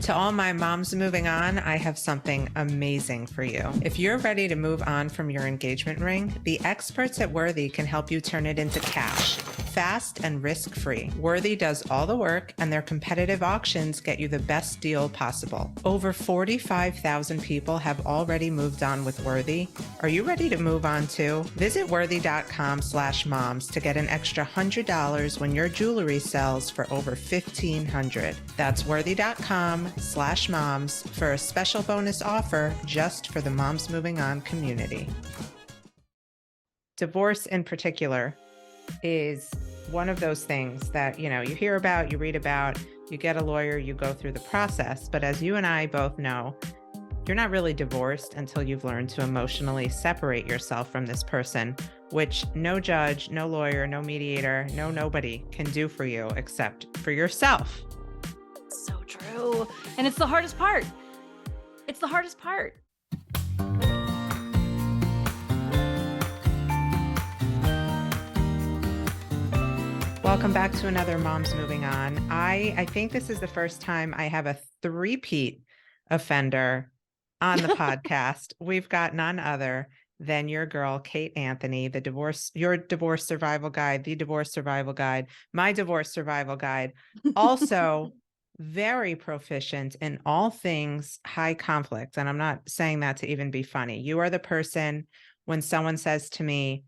To all my moms moving on, I have something amazing for you. If you're ready to move on from your engagement ring, the experts at Worthy can help you turn it into cash, fast and risk-free. Worthy does all the work, and their competitive auctions get you the best deal possible. Over 45,000 people have already moved on with Worthy. Are you ready to move on too? Visit worthy.com/moms to get an extra $100 when your jewelry sells for over $1,500. That's worthy.com/moms for a special bonus offer just for the Moms Moving On community. Divorce in particular is one of those things that, you hear about, you read about, you get a lawyer, you go through the process. But as you and I both know, you're not really divorced until you've learned to emotionally separate yourself from this person, which no judge, no lawyer, no mediator, nobody can do for you except for yourself. So true. And it's the hardest part. It's the hardest part. Welcome back to another Moms Moving On. I think this is the first time I have a three-peat offender on the podcast. We've got none other than your girl, Kate Anthony, your divorce survival guide, the divorce survival guide, my divorce survival guide. Also, very proficient in all things high conflict. And I'm not saying that to even be funny. You are the person when someone says to me,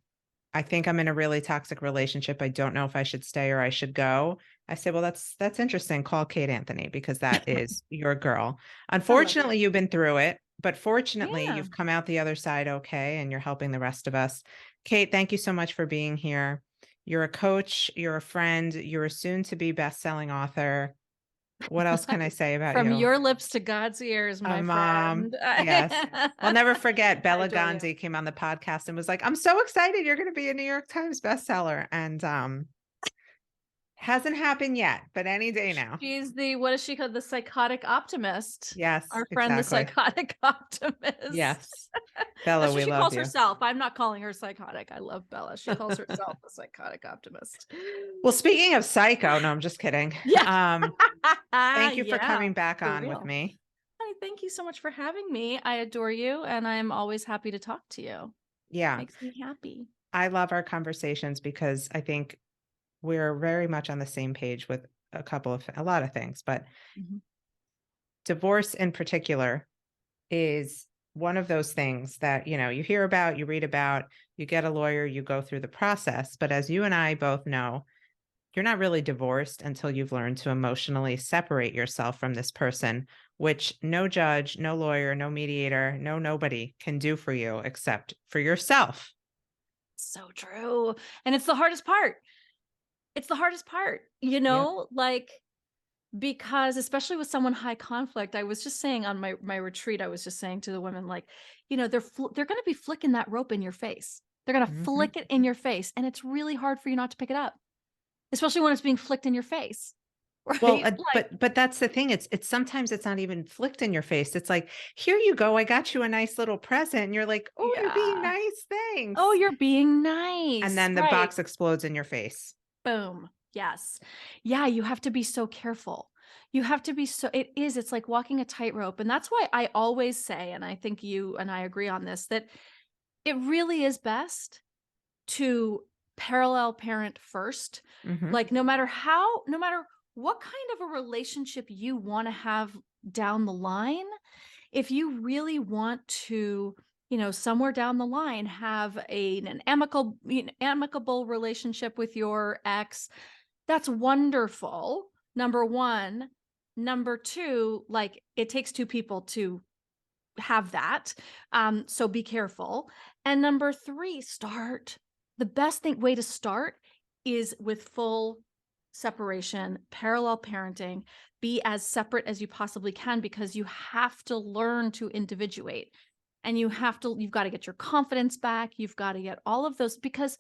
I think I'm in a really toxic relationship. I don't know if I should stay or I should go. I say, well, that's interesting. Call Kate Anthony because that is your girl. Unfortunately, you've been through it, but fortunately, you've come out the other side okay, and you're helping the rest of us. Kate, thank you so much for being here. You're a coach, you're a friend, you're a soon-to-be best-selling author. What else can I say about you? From your lips to God's ears, my friend. Yes. I'll never forget. Bella Gandhi came on the podcast and was like, I'm so excited you're going to be a New York Times bestseller. And hasn't happened yet, but any day now. She's what is she called? The psychotic optimist. Yes. Our friend, exactly. the psychotic optimist. Yes. Bella, That's what she love calls you. herself. I'm not calling her psychotic. I love Bella. She calls herself the psychotic optimist. Well, speaking of psycho, no, I'm just kidding. Yeah. Thank you for coming back on with me. Honey, thank you so much for having me. I adore you, and I'm always happy to talk to you. Yeah. It makes me happy. I love our conversations because I think we're very much on the same page with a lot of things, but divorce in particular is one of those things that, you hear about, you read about, you get a lawyer, you go through the process. But as you and I both know, you're not really divorced until you've learned to emotionally separate yourself from this person, which no judge, no lawyer, no mediator, nobody can do for you except for yourself. So true. And it's the hardest part. It's the hardest part, because especially with someone high conflict, I was just saying on my retreat, I was just saying to the women, they're going to be flicking that rope in your face. They're going to flick it in your face. And it's really hard for you not to pick it up, especially when it's being flicked in your face. Right? Well, but that's the thing. It's sometimes it's not even flicked in your face. It's like, here you go. I got you a nice little present. And you're like, oh, you're being nice. Thanks. Oh, you're being nice. And then the box explodes in your face. Boom. Yes. Yeah. You have to be so careful. You have to be it's like walking a tightrope. And that's why I always say, and I think you and I agree on this, that it really is best to parallel parent first. Like no matter what kind of a relationship you want to have down the line, if you really want to, somewhere down the line have an amicable relationship with your ex, that's wonderful. Number one. Number two, it takes two people to have that. So be careful. And number three, the best way to start is with full separation, parallel parenting. Be as separate as you possibly can, because you have to learn to individuate, and you've got to get your confidence back. You've got to get all of those, because